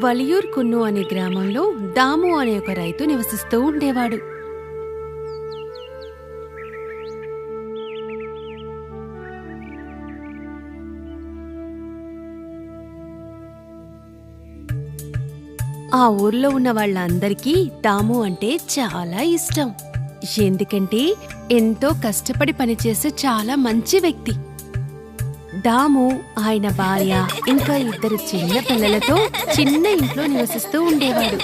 వలియూర్ కున్ను అనే గ్రామంలో దాము అనే ఒక రైతు నివసిస్తూ ఉండేవాడు. ఆ ఊర్లో ఉన్న వాళ్ళందరికీ దాము అంటే చాలా ఇష్టం. ఎందుకంటే ఎంతో కష్టపడి పనిచేసే చాలా మంచి వ్యక్తి. దాము ఆయన భార్య ఇంకా 2 చిన్న పిల్లలతో చిన్న ఇంట్లో నివసిస్తూ ఉండేవాడు.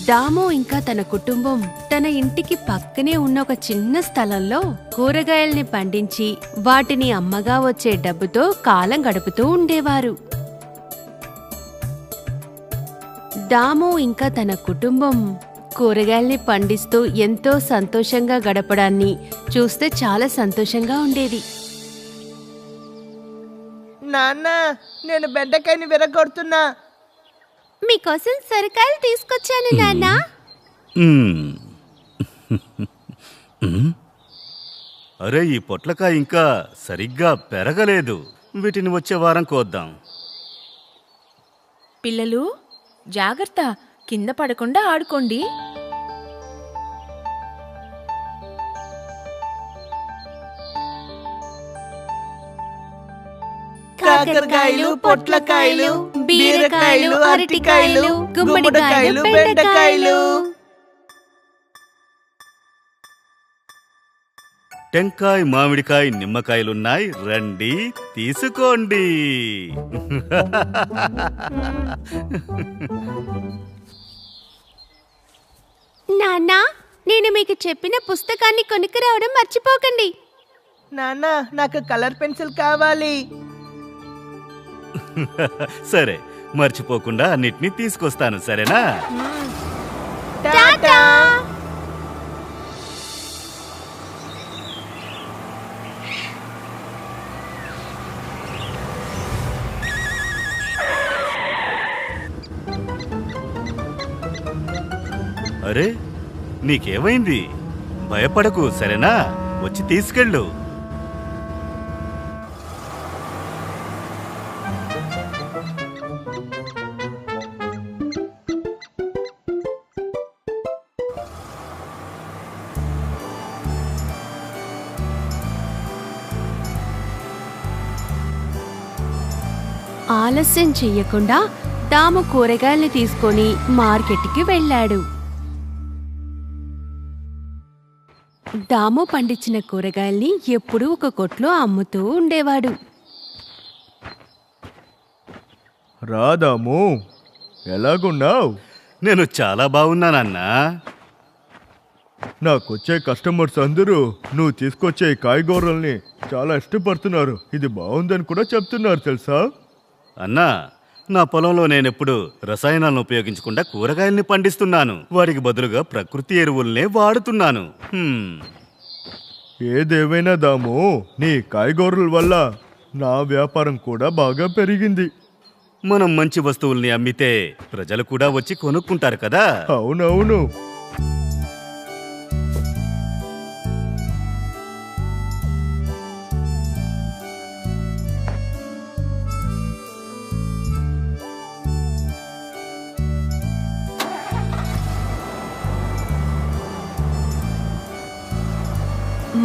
దాము ఇంకా తన కుటుంబం తన ఇంటికి పక్కనే ఉన్న ఒక చిన్న స్థలంలో కూరగాయల్ని పండించి వాటిని అమ్మగా వచ్చే డబ్బుతో కాలం గడుపుతూ ఉండేవారు. దాము ఇంకా తన కుటుంబం కూరగాయల్ని పండిస్తూ ఎంతో సంతోషంగా గడపడాన్ని చూస్తే చాలా సంతోషంగా ఉండేది. నాన్న, నేను బెండకాయని విరగొడుతున్నా. మీకోసం సొరకాయలు తీసుకొచ్చాను నాన్నా. అరే, ఈ పొట్లకాయ ఇంకా సరిగ్గా పెరగలేదు. వీటిని వచ్చే వారం కోద్దాం. పిల్లలు జాగ్రత్త, కింద పడకుండా ఆడుకోండి. కాకరకాయలు, పొట్లకాయలు, బీరకాయలు, అరటికాయలు, గుమ్మడికాయలు, బెండకాయలు. టెంకాయ, మామిడికాయ, నిమ్మకాయలున్నాయి, రండి తీసుకోండి. నాన్నా, నేను మీకు చెప్పిన పుస్తకాన్ని కొనుక్కురావడం మర్చిపోకండి. నాన్న, నాకు కలర్ పెన్సిల్ కావాలి. సరే, మర్చిపోకుండా అన్నిటినీ తీసుకొస్తాను, సరేనా? టాటా. అరే, నీకేమైంది? భయపడకు, సరేనా? వచ్చి తీసుకెళ్ళు. ఆలస్యం చెయ్యకుండా దాము కూరగాయల్ని తీసుకొని మార్కెట్కి వెళ్ళాడు. దాము పండించిన కూరగాయల్ని ఎప్పుడూ ఒక కొట్లో అమ్ముతూ ఉండేవాడు. రాదాము, ఎలాగున్నావు? నేను చాలా బాగున్నానన్నా. నాకొచ్చే కస్టమర్స్ అందరూ నువ్వు తీసుకొచ్చే కాయగూరల్ని చాలా ఇష్టపడుతున్నారు. ఇది బాగుందని కూడా చెప్తున్నారు, తెలుసా? అన్నా, నా పొలంలో నేనెప్పుడు రసాయనాలను ఉపయోగించకుండా కూరగాయల్ని పండిస్తున్నాను. వాటికి బదులుగా ప్రకృతి ఎరువుల్నే వాడుతున్నాను. ఏదేవైనా దాము, నీ కాయగూరల వల్ల నా వ్యాపారం కూడా బాగా పెరిగింది. మనం మంచి వస్తువుల్ని అమ్మితే ప్రజలు కూడా వచ్చి కొనుక్కుంటారు కదా. అవునవును.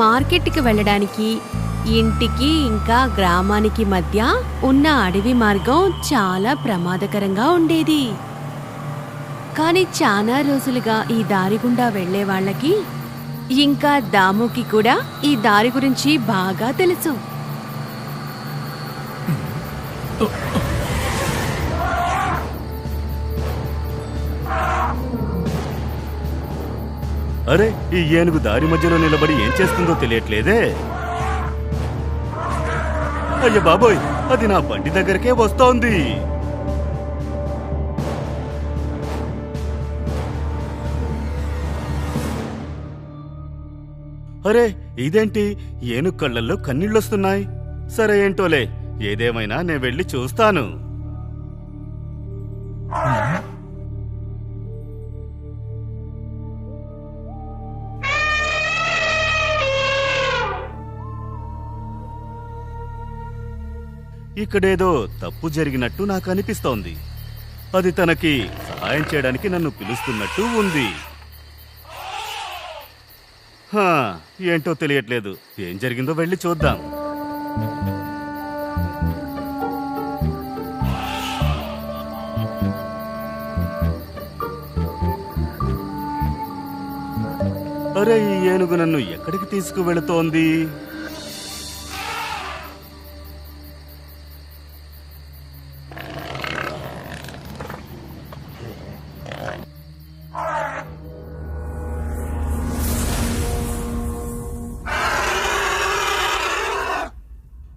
మార్కెట్కి వెళ్ళడానికి ఇంటికి ఇంకా గ్రామానికి మధ్య ఉన్న అడవి మార్గం చాలా ప్రమాదకరంగా ఉండేది. కానీ చాలా రోజులుగా ఈ దారి గుండా వెళ్లే వాళ్ళకి ఇంకా దాముకి కూడా ఈ దారి గురించి బాగా తెలుసు. అరే, ఈ ఏనుగు దారి మధ్యలో నిలబడి ఏం చేస్తుందో తెలియట్లేదే. అయ్య బాబోయ్, అది నా బండి దగ్గరకే వస్తోంది. అరే, ఇదేంటి? ఏనుగు కళ్ళల్లో కన్నీళ్ళొస్తున్నాయి. సరే, ఏంటోలే, ఏదేమైనా నేను వెళ్ళి చూస్తాను. ఇక్కడేదో తప్పు జరిగినట్టు నాకు అనిపిస్తోంది. అది తనకి సహాయం చేయడానికి నన్ను పిలుస్తున్నట్టు ఉంది. ఏంటో తెలియట్లేదు. ఏం జరిగిందో వెళ్ళి చూద్దాం. అరే, ఈ ఏనుగు నన్ను ఎక్కడికి తీసుకువెళుతోంది?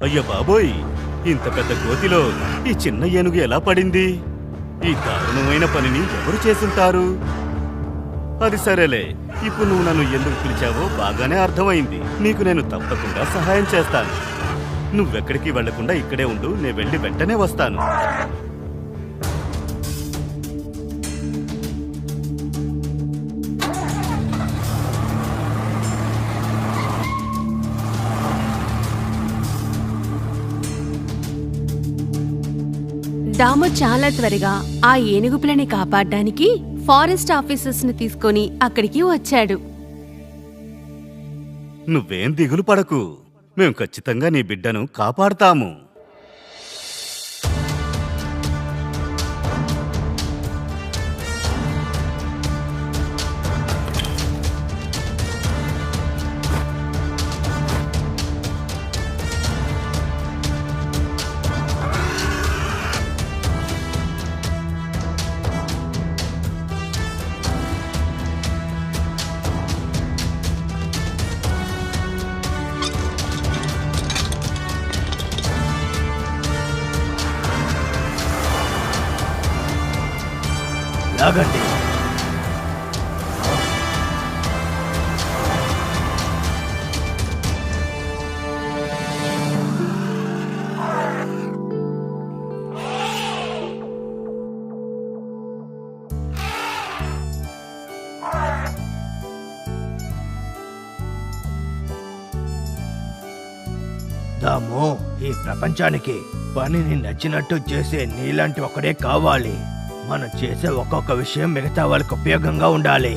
అయ్య బాబోయ్, ఇంత పెద్ద గోతిలో ఈ చిన్న ఏనుగు ఎలా పడింది? ఈ దారుణమైన పనిని ఎవరు చేసుంటారు? అది సరేలే, ఇప్పుడు నువ్వు నన్ను ఎందుకు పిలిచావో బాగానే అర్థమైంది. నీకు నేను తప్పకుండా సహాయం చేస్తాను. నువ్వెక్కడికి వెళ్లకుండా ఇక్కడే ఉండు, నేను వెళ్ళి వెంటనే వస్తాను. దాము చాలా త్వరగా ఆ ఏనుగు పిల్లని కాపాడడానికి ఫారెస్ట్ ఆఫీసర్స్ ని తీసుకొని అక్కడికి వచ్చాడు. నువ్వేం దిగులు పడకు, మేం ఖచ్చితంగా నీ బిడ్డను కాపాడతాము. లాగండి. దాము, ఈ ప్రపంచానికి పనిని నచ్చినట్టు చేసే నీలాంటి ఒకడే కావాలి. మనం చేసే ఒక్కొక్క విషయం మిగతా వాళ్ళకి ఉపయోగంగా ఉండాలి.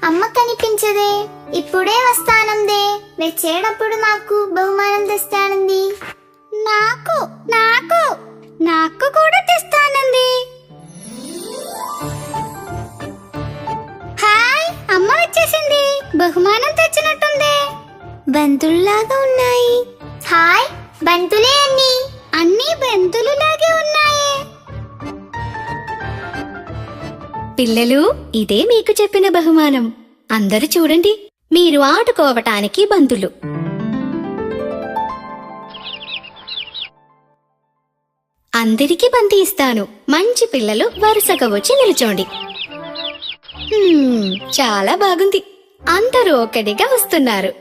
అమ్మ కనిపించదే. ఇప్పుడే వస్తానందే. వచ్చేటప్పుడు నాకు బహుమానం తెస్తానంది. నాకు నాకు నాకు కూడా తెస్తానంది. హాయ్, అమ్మ వచ్చేసింది. బహుమానం తెచ్చినట్టుంది. బంతుల్లాగా ఉన్నాయి. హాయ్, బంతులే అన్ని బంతులులాగే ఉన్నాయి. పిల్లలు, ఇదే మీకు చెప్పిన బహుమానం. అందరూ చూడండి, మీరు ఆడుకోవటానికి బంతులు. అందరికీ బంతి ఇస్తాను. మంచి పిల్లలు వరుసగా వచ్చి నిల్చోండి. చాలా బాగుంది. అందరూ ఒకటిగా వస్తున్నారు.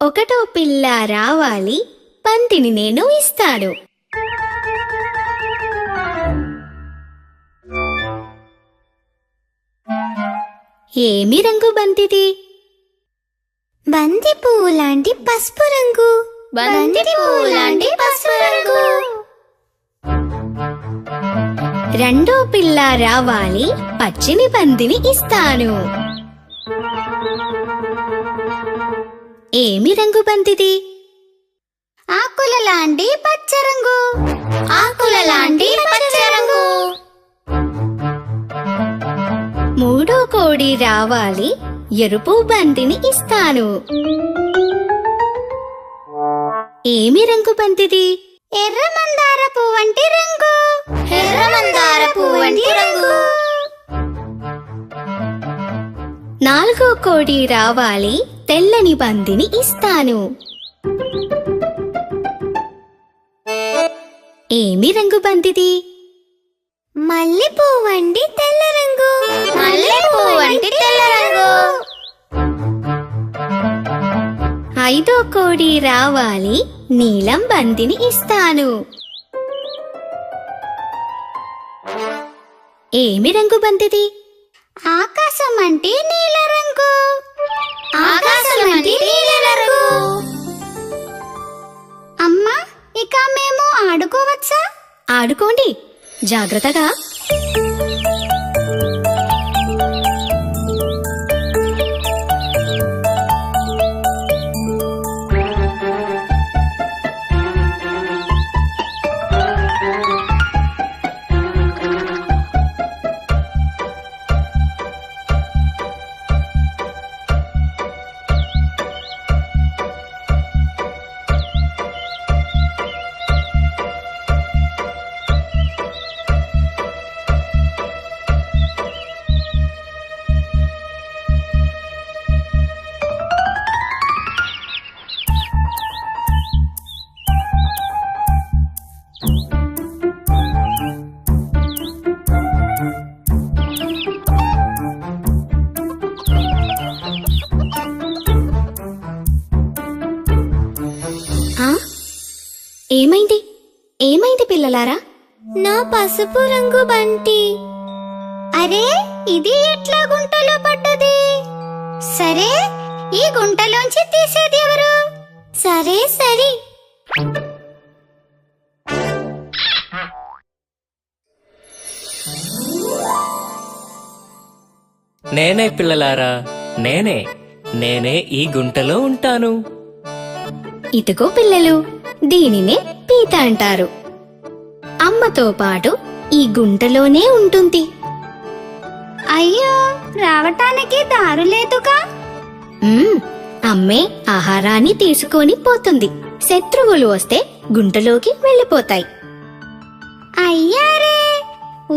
ఒకటో పిల్ల రావాలి. బంతిని నేను ఇస్తాను. ఏమి రంగు బంతిది? బంతి పువ్వు లాంటి పసుపు రంగు. బంతి పువ్వు లాంటి పసుపు రంగు. రెండో పిల్ల రావాలి. పచ్చని బంతిని ఇస్తాను. ఏమి రంగు బంతిది? ఆకుల లాంటి పచ్చ రంగు. ఆకుల లాంటి పచ్చ రంగు. మూడో కోడి రావాలి. ఎరుపు బంతిని ఇస్తాను. ఏమి రంగు బంతిది? ఎర్ర మందార పువ్వంటి రంగు. ఎర్ర మందార పువ్వంటి రంగు. నాలుగో కోడి రావాలి. తెల్లని బంతిని ఇస్తాను. ఏమి రంగు బంతిది? మల్లె పువ్వంటి తెల్ల రంగు. మల్లె పువ్వంటి తెల్ల రంగు. ఐదో కోడి రావాలి. నీలం బంతిని ఇస్తాను. ఏమి రంగు బంతిది? ఆకాశం అంటే నీల రంగు. ఆకాశం అంటే నీల రంగు. అమ్మా, ఇక మేము ఆడుకోవచ్చా? ఆడుకోండి, జాగ్రత్తగా. ఏమైంది? ఏమైంది పిల్లలారా? నా పసుపు రంగు బంతి. అరే, ఇది ఎట్లా గుంటలో పడ్డది? సరే, ఈ గుంటలోంచి తీసేది ఎవరు? సరే సరే. నేనే పిల్లలారా, నేనే ఈ గుంటలో ఉంటాను. ఇదిగో పిల్లలు, దీనినే పీత అంటారు. అమ్మతో పాటు ఈ గుంటలోనే ఉంటుంది. అయ్యో, రావటానికి దారు లేదుగా. అమ్మే ఆహారాన్ని తీసుకొని పోతుంది. శత్రువులు వస్తే గుంటలోకి వెళ్ళిపోతాయి. అయ్యారే,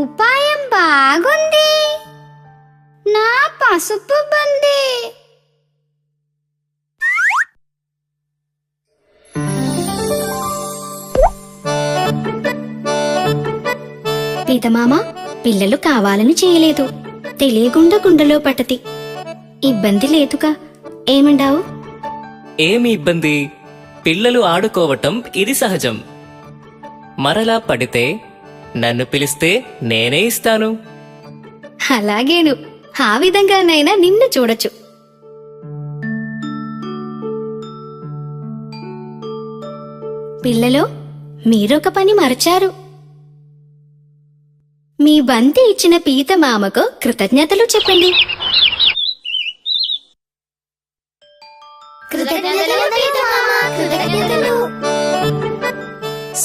ఉపాయం బాగుంది. నా పసుపు బంతి. పీతమామ, పిల్లలు కావాలని చేయలేదు, తెలియకుండా గుండెలో పట్టది. ఇబ్బంది లేదుగా, ఏమంటావు? ఏమి ఇబ్బంది? పిల్లలు ఆడుకోవటం ఇది సహజం. మరలా పడితే నన్ను పిలిస్తే నేనే ఇస్తాను. అలాగేను, ఆ విధంగానైనా నిన్ను చూడొచ్చు. పిల్లలు, మీరొక పని మరచారు. మీ బంతి ఇచ్చిన పీత మామకు కృతజ్ఞతలు చెప్పండి.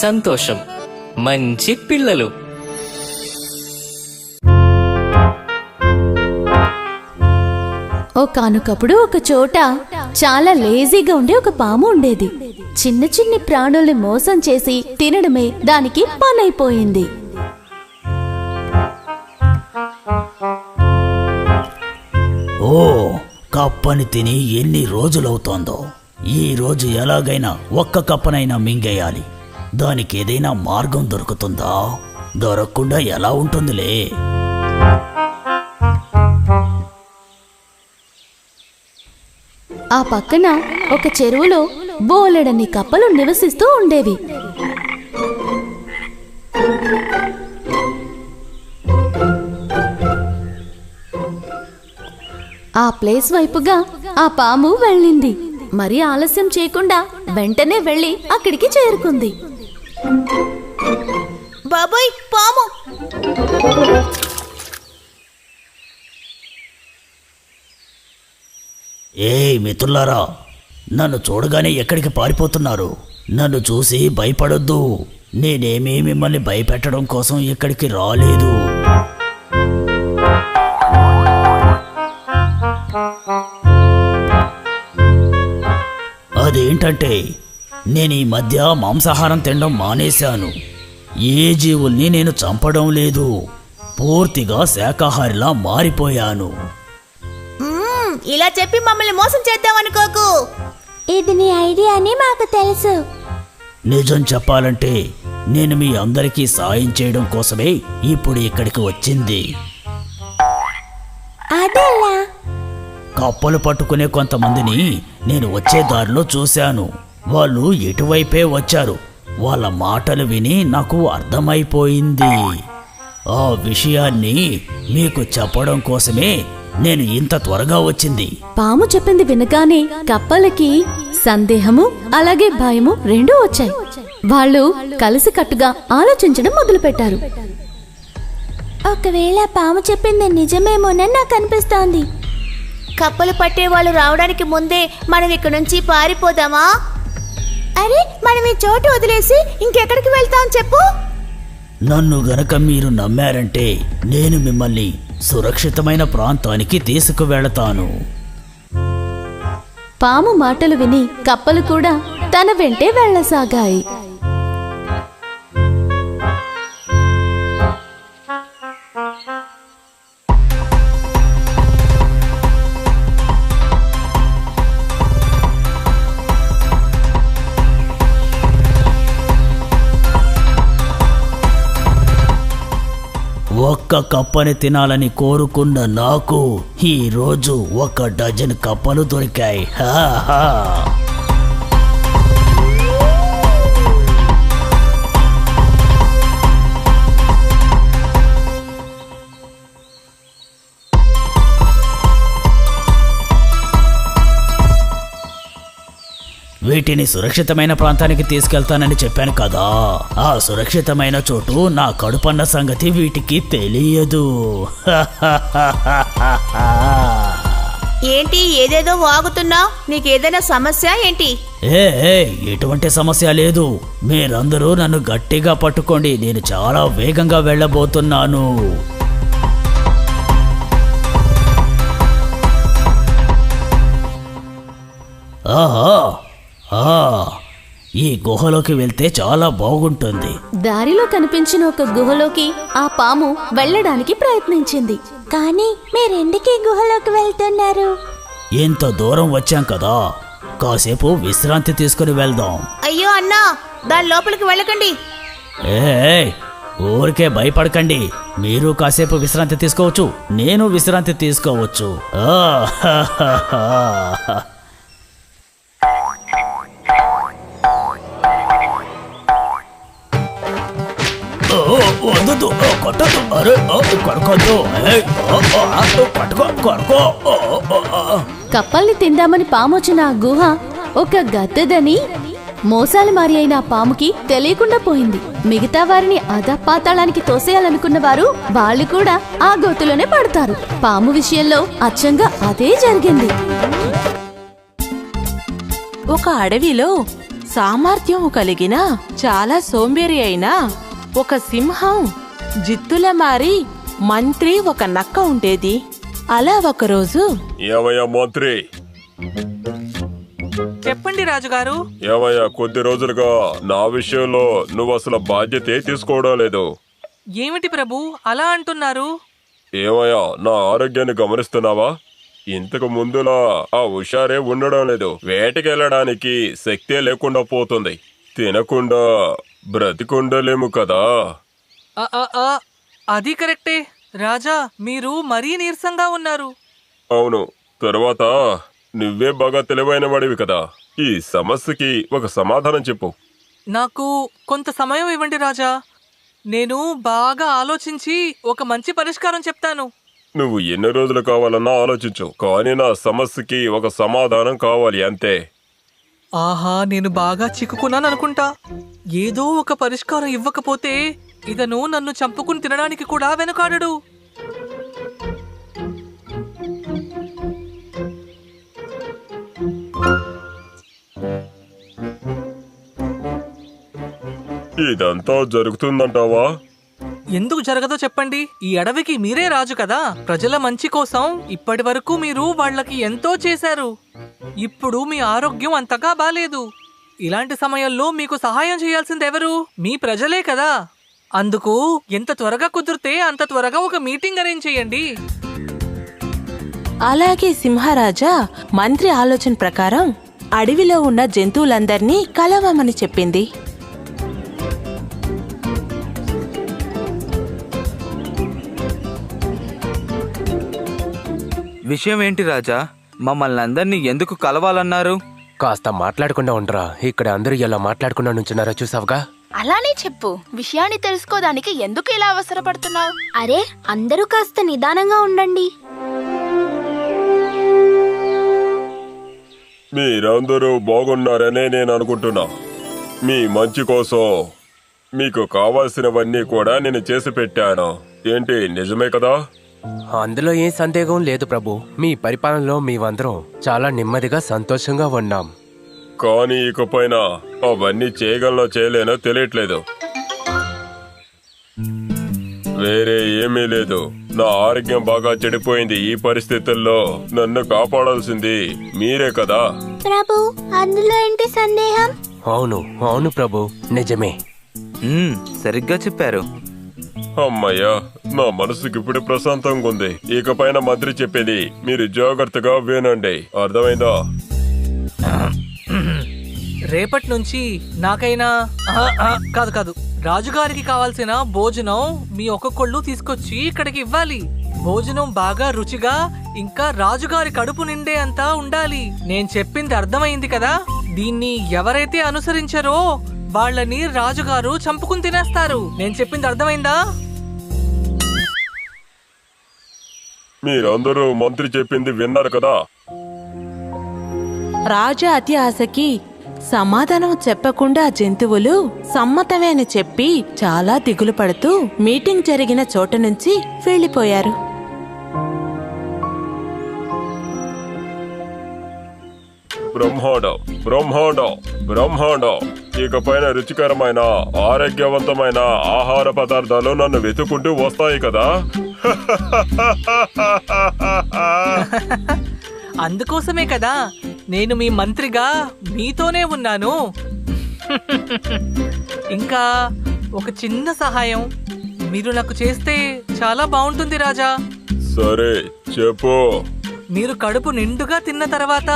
సంతోషం, మంచి పిల్లలు. ఒకానొకప్పుడు ఒక చోట చాలా లేజీగా ఉండే ఒక పాము ఉండేది. చిన్న చిన్ని ప్రాణుల్ని మోసం చేసి తినడమే దానికి పనైపోయింది. ఓ, కప్పని తిని ఎన్ని రోజులవుతోందో. ఈ రోజు ఎలాగైనా ఒక్క కప్పనైనా మింగేయాలి. దానికి ఏదైనా మార్గం దొరుకుతుందా? దొరకకుండా ఎలా ఉంటుందిలే. ఆ పక్కన ఒక చెరువులో బోలెడన్ని కప్పలు నివసిస్తూ ఉండేవి. ఆ ప్లేస్ వైపుగా ఆ పాము వెళ్ళింది. మరి ఆలస్యం చేయకుండా వెంటనే వెళ్ళి అక్కడికి చేరుకుంది. బాబోయ్, పాము! ఏయ్ మిత్రులారా, నన్ను చూడగానే ఎక్కడికి పారిపోతున్నారు? నన్ను చూసి భయపడొద్దు. నేనేమీ మిమ్మల్ని భయపెట్టడం కోసం ఇక్కడికి రాలేదు. అదేంటంటే, నేను ఈ మధ్య మాంసాహారం తినడం మానేశాను. ఏ జీవుల్ని నేను చంపడం లేదు. పూర్తిగా శాకాహారిలా మారిపోయాను. ఇలా చెప్పి మమ్మల్ని మోసం చేద్దామనుకోకు. ఇది నీ ఐడియా అని మాకు తెలుసు. నిజం చెప్పాలంటే నేను మీ అందరికీ సాయం చేయడం కోసమే ఇప్పుడు ఇక్కడికి వచ్చింది. అదెలా? కప్పలు పట్టుకునే కొంతమందిని నేను వచ్చే దారిలో చూశాను. వాళ్ళు ఇటువైపే వచ్చారు. వాళ్ళ మాటలు విని నాకు అర్థమైపోయింది. ఆ విషయాన్ని మీకు చెప్పడం కోసమే నేను ఇంత త్వరగా వచ్చింది. పాము చెప్పింది వినగానే కప్పలకి సందేహము అలాగే భయము రెండూ వచ్చాయి. వాళ్ళు కలిసికట్టుగా ఆలోచించడం మొదలుపెట్టారు. ఒకవేళ పాము చెప్పింది నిజమేమోనని నాకు అనిపిస్తోంది. కప్పలు పట్టే వాళ్ళు రావడానికి ముందే మనం ఇక్కడ నుంచి పారిపోదామా? అరే, మనం ఈ చోటు వదిలేసి ఇంకెక్కడికి వెళ్తాం చెప్పు? నన్ను గనక మీరు నమ్మారంటే నేను మిమ్మల్ని సురక్షితమైన ప్రాంతానికి తీసుకువెళతాను. పాము మాటలు విని కప్పలు కూడా తన వెంటే వెళ్ళసాగాయి. ఒక్క కప్పని తినాలని కోరుకున్న నాకు ఈ రోజు 1 డజన్ కప్పలు దొరికాయి. హాహా. వీటిని సురక్షితమైన ప్రాంతానికి తీసుకెళ్తానని చెప్పాను కదా. ఆ సురక్షితమైన చోటు నా కడుపన్న సంగతి వీటికి తెలియదు. ఏంటి ఏదేదో వాగుతున్నావు? నీకేదైనా సమస్య ఏంటి? ఎటువంటి సమస్య లేదు. మీరందరూ నన్ను గట్టిగా పట్టుకోండి. నేను చాలా వేగంగా వెళ్ళబోతున్నాను. ఆహా, ఈ గుహలోకి వెళ్తే చాలా బాగుంటుంది. దారిలో కనిపించిన ఒక గుహలోకి ఆ పాము వెళ్ళడానికి ప్రయత్నించింది. కానీ మీరెందుకు గుహలోకి వెళ్తున్నారు? ఇంత దూరం వచ్చాం కదా, కాసేపు విశ్రాంతి తీసుకుని వెళ్దాం. అయ్యో అన్నా, దాని లోపలికి వెళ్ళకండి. ఊరికే భయపడకండి. మీరు కాసేపు విశ్రాంతి తీసుకోవచ్చు, నేను విశ్రాంతి తీసుకోవచ్చు. వద్దు, కొట్టద్దు. అరే కొడుకొద్దు. కప్పల్ని తిందామని పామొచ్చిన ఆ గుహ ఒక గద్దదని మోసాలు మారి అయిన ఆ పాముకి తెలియకుండా పోయింది. మిగతా వారిని అధపాతాళానికి తోసేయాలనుకున్న వారు వాళ్ళు కూడా ఆ గోతులోనే పడతారు. పాము విషయంలో అచ్చంగా అదే జరిగింది. ఒక అడవిలో సామర్థ్యం కలిగిన చాలా సోంబేరి అయిన ఒక సింహం, జిత్తుల మారి మంత్రి, ఒక నక్క ఉండేది. అలా ఒకరోజు, ఏవయ్యా మంత్రి, చెప్పండి రాజుగారు. ఏవయ్యా, కొద్ది రోజులుగా నా విషయంలో నువ్వు అసలు బాధ్యతే తీసుకోవడం లేదు. ఏమిటి ప్రభు అలా అంటున్నారు? ఏవయ్యా, నా ఆరోగ్యాన్ని గమనిస్తున్నావా? ఇంతకు ముందులా ఆ హుషారే ఉండడం లేదు. వేటకి వెళ్ళడానికి శక్తే లేకుండా పోతుంది. తినకుండా బ్రతికుండలేము కదా. అది కరెక్టే రాజా, మీరు మరీ నీరసంగా ఉన్నారు. అవును. తర్వాత నువ్వే బాగా తెలివైన వాడివి కదా, ఈ సమస్యకి ఒక సమాధానం చెప్పు. నాకు కొంత సమయం ఇవ్వండి రాజా. నేను బాగా ఆలోచించి ఒక మంచి పరిష్కారం చెప్తాను. నువ్వు ఎన్ని రోజులు కావాలన్నా ఆలోచించు, కానీ నా సమస్యకి ఒక సమాధానం కావాలి అంతే. ఆహా, నేను బాగా చిక్కుకున్నాను అనుకుంటా. ఏదో ఒక పరిష్కారం ఇవ్వకపోతే ఇతను నన్ను చంపుకుని తినడానికి కూడా వెనుకాడడు. ఇదంతా జరుగుతుందంటావా? ఎందుకు జరగదో చెప్పండి. ఈ అడవికి మీరే రాజు కదా. ప్రజల మంచి కోసం ఇప్పటి వరకు మీరు వాళ్ళకి ఎంతో చేశారు. ఇప్పుడు మీ ఆరోగ్యం అంతగా బాలేదు. ఇలాంటి సమయంలో మీకు సహాయం చేయాల్సింది ఎవరు? మీ ప్రజలే కదా. అందుకు ఎంత త్వరగా కుదిరితే అంత త్వరగా ఒక మీటింగ్ అరేంజ్ చేయండి. అలాగే సింహరాజా మంత్రి ఆలోచన ప్రకారం అడవిలో ఉన్న జంతువులందర్నీ కలవమని చెప్పింది. విషయం ఏంటి రాజా? మమ్మల్ని అందరినీ ఎందుకు కలవాలన్నారు? కాస్త మాట్లాడకుండా ఉండరా. ఇక్కడ అందరూ ఎలా మాట్లాడకుండా నుంచున్నారో చూసావుగా. అలానే చెప్పు. విషయాన్ని తెలుసుకోదానికి ఎందుకు ఇలా అవసరపడుతున్నావు? అరే అందరూ కాస్త నిదానంగా ఉండండి. మీరందరూ బాగున్నారనే నేను అనుకుంటున్నా. మీ మంచి కోసం మీకు కావాల్సినవన్నీ కూడా నేను చేసి పెట్టాను. ఏంటి, నిజమే కదా? అందులో ఏం సందేహం లేదు ప్రభు. మీ పరిపాలనలో మేమందరం చాలా నెమ్మదిగా సంతోషంగా ఉన్నాం. కానీ ఇకపైన అవన్నీ చేయగలనో చేయలేనో తెలియట్లేదు. వేరే ఏమీ లేదు. నా ఆరోగ్యం బాగా చెడిపోయింది. ఈ పరిస్థితుల్లో నన్ను కాపాడాల్సింది మీరే కదా. ప్రభు అందులో ఏంటి సందేహం? అవును అవును ప్రభు, నిజమే. సరిగ్గా చెప్పారు. అమ్మయ్యా, నా మనసుకి ఇప్పుడు ప్రశాంతంగా ఉంది. ఇకపైన మంత్రి చెప్పేది మీరు జాగ్రత్తగా వినండి, అర్థమైందా? రేపటి నుంచి నాకైనా కాదు రాజుగారికి కావాల్సిన భోజనం మీ ఒక్కొక్కళ్ళు తీసుకొచ్చి ఇక్కడికి ఇవ్వాలి. భోజనం బాగా రుచిగా ఇంకా రాజుగారి కడుపు నిండే అంతా ఉండాలి. నేను చెప్పింది అర్థమైంది కదా? దీన్ని ఎవరైతే అనుసరించారో వాళ్ళని రాజుగారు చంపుకుని తినేస్తారు. నేను చెప్పింది అర్థమైందా? మీరందరూ మంత్రి చెప్పింది విన్నారు కదా? రాజు అతి ఆశకి సమాధానం చెప్పకుండా జంతువులు సమ్మతమే అని చెప్పి చాలా దిగులు పడుతూ మీటింగ్ జరిగిన చోట నుంచి వెళ్లిపోయారు. బ్రహ్మాండం బ్రహ్మాండం బ్రహ్మాండం. ఇకపైన రుచికరమైన ఆరోగ్యవంతమైన ఆహార పదార్థాలు నన్ను వెతుకుంటూ వస్తాయి కదా. అందుకోసమే కదా నేను మీ మంత్రిగా మీతోనే ఉన్నాను. ఇంకా ఒక చిన్న సహాయం మీరు నాకు చేస్తే చాలా బాగుంటుంది రాజా. సరే చెప్పు. మీరు కడుపు నిండుగా తిన్న తర్వాత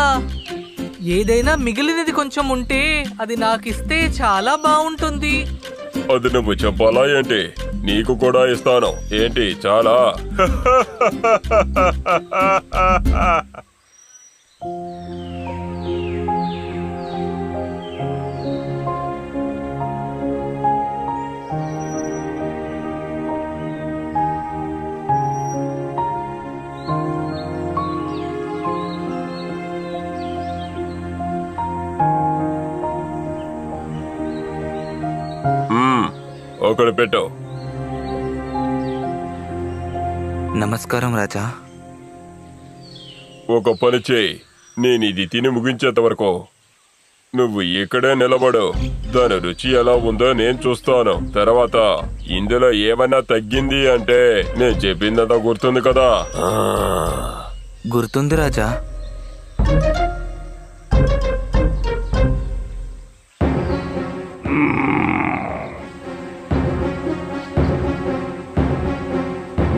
ఏదైనా మిగిలినది కొంచెం ఉంటే అది నాకిస్తే చాలా బాగుంటుంది. అది నువ్వు చెప్పాలా ఏంటి? నీకు కూడా ఇస్తాను. ఏంటి చాలా? ఒకటి పెట్టు. నమస్కారం రాజా. ఒక పని చేయి, నేను ఇది తిని ముగించేంత వరకు నువ్వు ఇక్కడే నిలబడు. దాని రుచి ఎలా ఉందో నేను చూస్తాను. తర్వాత ఇందులో ఏమైనా తగ్గింది అంటే నేను చెప్పిందంతా గుర్తుంది కదా? గుర్తుంది రాజా.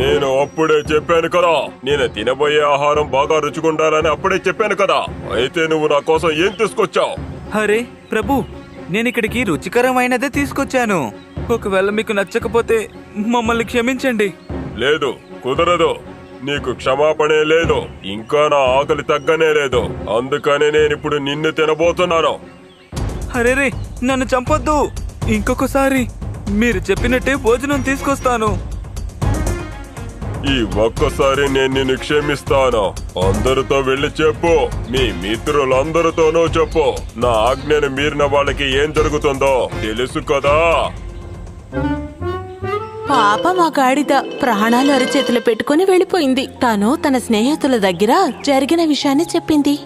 నేను అప్పుడే చెప్పాను కదా, నేను తినబోయే ఆహారం బాగా రుచిగుండాలని అప్పుడే చెప్పాను కదా. అయితే నువ్వు నా కోసం ఏం తీసుకొచ్చావు? అరే ప్రభు, నేను ఇక్కడికి రుచికరమైనదే తీసుకొచ్చాను. ఒకవేళ మీకు నచ్చకపోతే మమ్మల్ని క్షమించండి. లేదు, కుదరదు. నీకు క్షమాపణే లేదు. ఇంకా నా ఆకలి తగ్గనే లేదు. అందుకనే నేనిప్పుడు నిన్ను తినబోతున్నాను. అరేరే, నన్ను చంపొద్దు. ఇంకొకసారి మీరు చెప్పినట్టే భోజనం తీసుకొస్తాను. ఈ ఒక్కసారి నేను నిన్ను క్షమిస్తాను. అందరితో వెళ్ళి చెప్పు, మీ మిత్రులందరితోనూ చెప్పు, నా ఆజ్ఞను మీరిన వాళ్ళకి ఏం జరుగుతుందో తెలుసు కదా. పాప మా గాడిద ప్రాణాలు అరిచేతులు పెట్టుకుని వెళ్ళిపోయింది. తను తన స్నేహితుల దగ్గర జరిగిన విషయాన్ని చెప్పింది.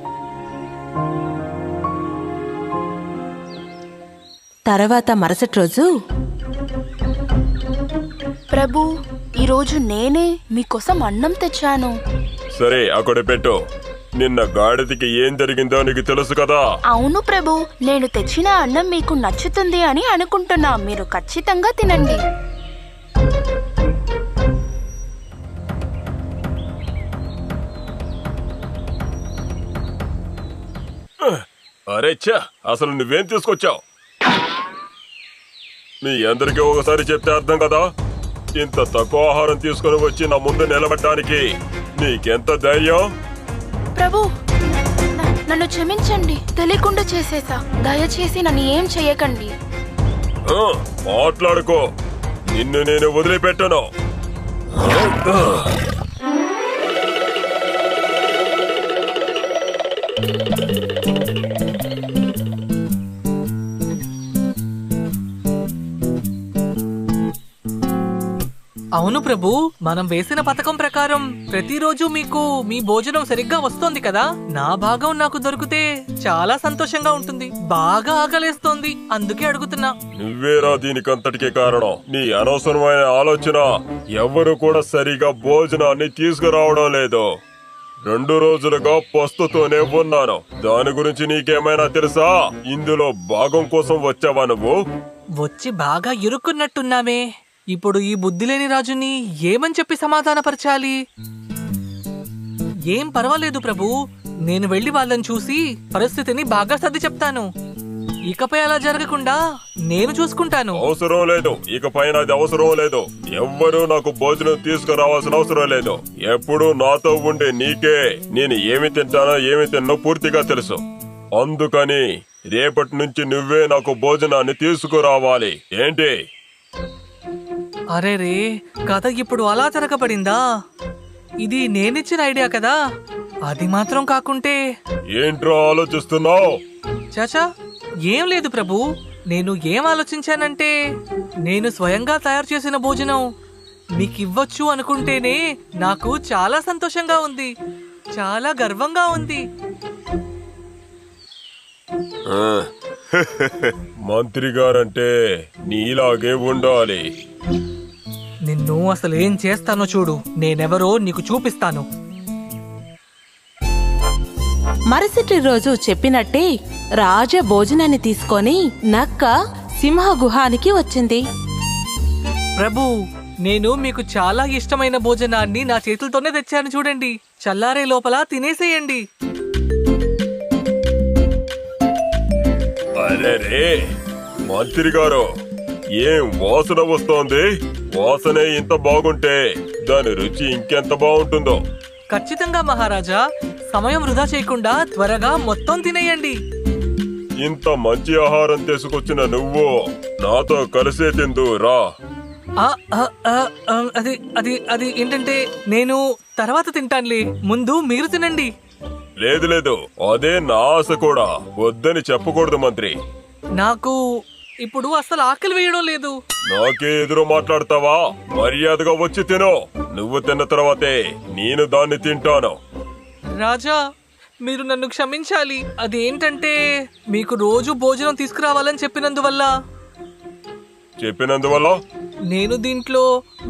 తర్వాత మరుసటి రోజు, ప్రభు, ఈరోజు నేనే మీకోసం అన్నం తెచ్చాను. సరే అక్కడ పెట్టు. నిన్న గాడిదకి ఏం జరిగిందో నీకు తెలుసు కదా? అవును ప్రభు, నేను తెచ్చిన అన్నం మీకు నచ్చుతుంది అని అనుకుంటున్నా. మీరు ఖచ్చితంగా తినండి. అరే ఛ, అసలు నువ్వేం తీసుకొచ్చావు? మీ అందరికీ ఒకసారి చెప్తే అర్థం కదా. ఇంత తక్కువ ఆహారం తీసుకుని వచ్చి నా ముందు నిలబడటానికి నీకెంత ధైర్యం? ప్రభు, నన్ను క్షమించండి. తెలియకుండా చేసేసా. దయచేసి నన్ను ఏం చెయ్యకండి. మాట్లాడుకో, నిన్ను నేను వదిలిపెట్టను. అవును ప్రభు, మనం వేసిన పథకం ప్రకారం ప్రతిరోజు మీకు మీ భోజనం సరిగ్గా వస్తోంది కదా. నా భాగం నాకు దొరికితే చాలా సంతోషంగా ఉంటుంది. బాగా ఆకలేస్తోంది, అందుకే అడుగుతున్నా. నువ్వేరా దీనికంతటికే కారణం. నీ అనవసరమైన ఆలోచన. ఎవరు కూడా సరిగా భోజనాన్ని తీసుకురావడం లేదు. 2 రోజులుగా పస్తుతోనే ఉన్నాను. దాని గురించి నీకేమైనా తెలుసా? ఇందులో భాగం కోసం వచ్చావా నువ్వు? వచ్చి బాగా ఇరుక్కున్నట్టున్నామే. ఇప్పుడు ఈ బుద్ధిలేని రాజుని ఏమని చెప్పి సమాధానపరచాలి? ఏం పర్వాలేదు ప్రభు, నేను వెళ్లి వాళ్ళని చూసి పరిస్థితిని బాగా సర్ది చెప్తాను. ఇకపై అలా జరగకుండా నేను చూసుకుంటాను. అవసరం లేదు, ఇకపైన అది అవసరం లేదు. ఎవ్వరూ నాకు భోజనం తీసుకురావాల్సిన అవసరం లేదు. ఎప్పుడు నాతో ఉండే నీకే నేను ఏమి తింటానో ఏమి తిన్నో పూర్తిగా తెలుసు. అందుకని రేపటి నుంచి నువ్వే నాకు భోజనాన్ని తీసుకురావాలి. ఏంటి? అరే రే, కథ ఇప్పుడు అలా జరగబడిందా? ఇది నేనిచ్చిన ఐడియా కదా. అది మాత్రం కాకుంటే ఏంట్రా ఆలోచిస్తున్నావు? చాచా, ఏం లేదు ప్రభు. నేను ఏం ఆలోచించానంటే, నేను స్వయంగా తయారు చేసిన భోజనం మీకివ్వచ్చు అనుకుంటేనే నాకు చాలా సంతోషంగా ఉంది, చాలా గర్వంగా ఉంది. మంత్రి గారంటే నీలాగే ఉండాలి. నిన్ను అసలు ఏం చేస్తానో చూడు. నేనెవరో నీకు చూపిస్తాను. మరుసటి రోజు చెప్పినట్టే రాజ భోజనాన్ని తీసుకొని నక్క సింహ గుహానికి వచ్చింది. ప్రభు, నేను మీకు చాలా ఇష్టమైన భోజనాన్ని నా చేతులతోనే తెచ్చాను చూడండి. చల్లారే లోపల తినేసేయండి. అరే మంత్రి గారు, ఏం వాసన వస్తోంది? వాసనే ఇంత బాగుంటే దాని రుచి ఇంకెంత బాగుంటుందో. ఖచ్చితంగా మహారాజా, సమయం వృధా చేయకుండా త్వరగా మొత్తం తినేయండి. ఇంత మంచి ఆహారం తీసుకొచ్చిన నువ్వు నాతో కలిసే తిందు రా. అది అది అది ఏంటంటే, నేను తర్వాత తింటానులే, ముందు మీరు తినండి. లేదు లేదు, అదే నా ఆశ కూడా. వద్దని చెప్పకూడదు మంత్రి. నాకు ఇప్పుడు అసలు ఆకలి వేయడం లేదు. నాకే ఎదురు మాట్లాడతావా? మర్యాదగా వచ్చి తిను. నువ్వు తిన్న తర్వాతే నేను దాన్ని తింటాను. రాజా, మీరు నన్ను క్షమించాలి. అదేంటంటే, మీకు రోజు భోజనం తీసుకురావాలని చెప్పినందువల్ల నేను దీంట్లో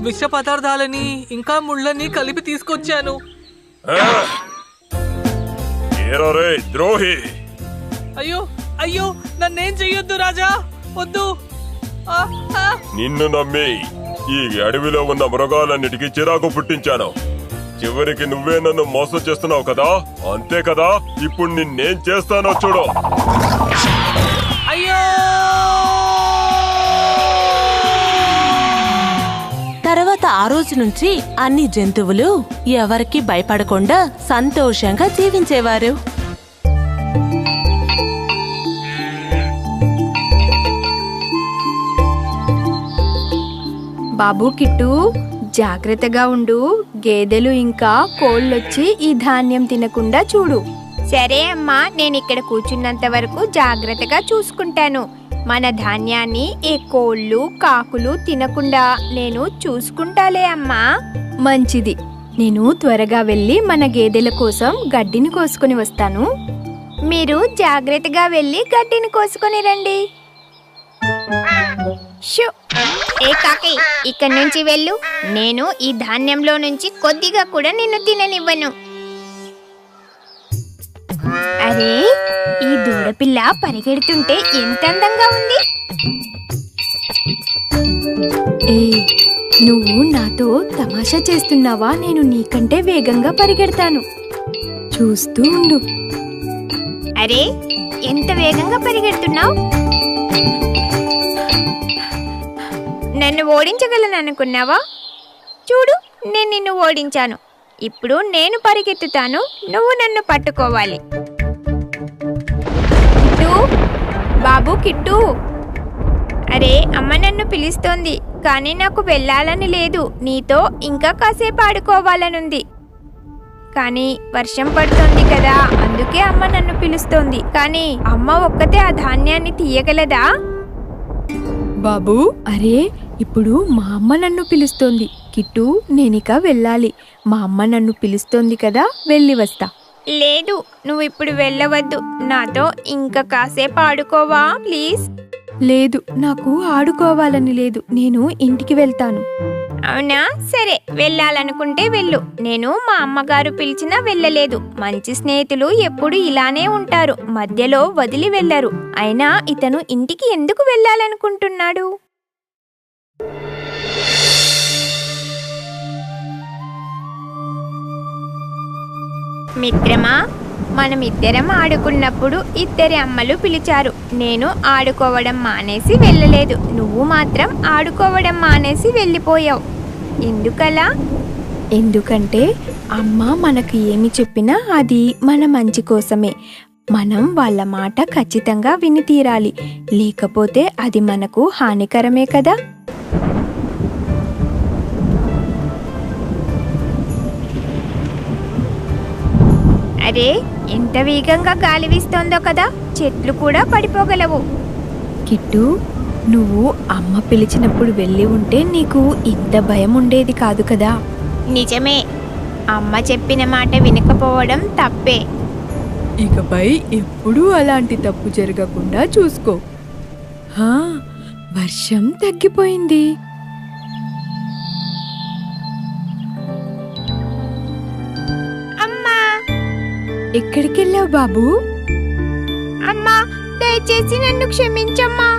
విష పదార్థాలని ఇంకా ముళ్ళని కలిపి తీసుకొచ్చాను. ద్రోహి! అయ్యో అయ్యో, నన్నేం చెయ్యొద్దు రాజా, వద్దు. నిన్ను నమ్మి ఈ అడవిలో ఉన్న మృగాలన్నిటికీ చిరాకు పుట్టించాను. చివరికి నువ్వే నన్ను మోసం చేస్తున్నావు కదా, అంతే కదా? ఇప్పుడు నిన్నేం చేస్తానో చూడు. అయ్యో! తర్వాత ఆ రోజు నుంచి అన్ని జంతువులు ఎవరికి భయపడకుండా సంతోషంగా జీవించేవారు. బాబు కిట్టు, జాగ్రత్తగా ఉండు. గేదెలు ఇంకా కోళ్ళొచ్చి ఈ ధాన్యం తినకుండా చూడు. సరే అమ్మా, నేను ఇక్కడ కూర్చున్నంత వరకు జాగ్రత్తగా చూసుకుంటాను. మన ధాన్యాన్ని ఏ కోళ్ళు కాకులు తినకుండా నేను చూసుకుంటాలే అమ్మా. మంచిది. నేను త్వరగా వెళ్ళి మన గేదెల కోసం గడ్డిని కోసుకొని వస్తాను. మీరు జాగ్రత్తగా వెళ్ళి గడ్డిని కోసుకొని రండి. షూ! ఏ కాకి, ఇక్కడి నుంచి వెళ్ళు. నేను ఈ ధాన్యంలో నుంచి కొద్దిగా కూడా నిన్ను తిననివ్వను. అరే, ఈ దూడపిల్ల పరిగెడుతుంటే ఎంత అందంగా ఉంది. ఏ, నువ్వు నాతో తమాషా చేస్తున్నావా? నేను నీకంటే వేగంగా పరిగెడతాను, చూస్తూ ఉండు. అరే, ఎంత వేగంగా పరిగెడుతున్నావు? నన్ను ఓడించగలను అనుకున్నావా? చూడు, నేను నిన్ను ఓడించాను. ఇప్పుడు నేను పరిగెత్తుతాను, నువ్వు నన్ను పట్టుకోవాలి. కిట్టు, బాబు కిట్టు, అరే అమ్మ నన్ను పిలుస్తోంది, కానీ నాకు వెళ్ళాలని లేదు. నీతో ఇంకా కాసేపు ఆడుకోవాలనుంది. కానీ వర్షం పడుతోంది కదా, అందుకే అమ్మ నన్ను పిలుస్తోంది. కానీ అమ్మ ఒక్కతే ఆ ధాన్యాన్ని తీయగలదా? బాబు, అరే ఇప్పుడు మా అమ్మ నన్ను పిలుస్తోంది. కిట్టు, నేనిక వెళ్ళాలి. మా అమ్మ నన్ను పిలుస్తోంది కదా, వెళ్ళి వస్తా. లేదు, నువ్వు ఇప్పుడు వెళ్ళవద్దు. నాతో ఇంకా కాసేపు ఆడుకోవా ప్లీజ్? లేదు, నాకు ఆడుకోవాలని లేదు. నేను ఇంటికి వెళ్తాను. అవునా, సరే, వెళ్ళాలనుకుంటే వెళ్ళు. నేను మా అమ్మగారు పిలిచినా వెళ్ళలేదు. మంచి స్నేహితులు ఎప్పుడు ఇలానే ఉంటారు, మధ్యలో వదిలి వెళ్ళరు. అయినా ఇతను ఇంటికి ఎందుకు వెళ్ళాలనుకుంటున్నాడు? మిత్రమా, మనమిద్దరం ఆడుకున్నప్పుడు ఇద్దరి అమ్మలు పిలిచారు. నేను ఆడుకోవడం మానేసి వెళ్ళలేదు. నువ్వు మాత్రం ఆడుకోవడం మానేసి వెళ్ళిపోయావు. ఎందుకలా? ఎందుకంటే అమ్మ మనకు ఏమి చెప్పినా అది మన మంచి కోసమే. మనం వాళ్ళ మాట ఖచ్చితంగా విని తీరాలి, లేకపోతే అది మనకు హానికరమే కదా. అరే, ఎంత వేగంగా గాలి వీస్తోందో కదా, చెట్లు కూడా పడిపోగలవు. కిట్టు, నువ్వు అమ్మ పిలిచినప్పుడు వెళ్ళి ఉంటే నీకు ఇంత భయం ఉండేది కాదు కదా. నిజమే, అమ్మ చెప్పిన మాట వినకపోవడం తప్పే. ఇకపై ఎప్పుడూ అలాంటి తప్పు జరగకుండా చూసుకో. వర్షం తగ్గిపోయింది. అమ్మా, ఎక్కడికెళ్ళావు బాబు? అమ్మా, దయచేసి నన్ను క్షమించమ్మా.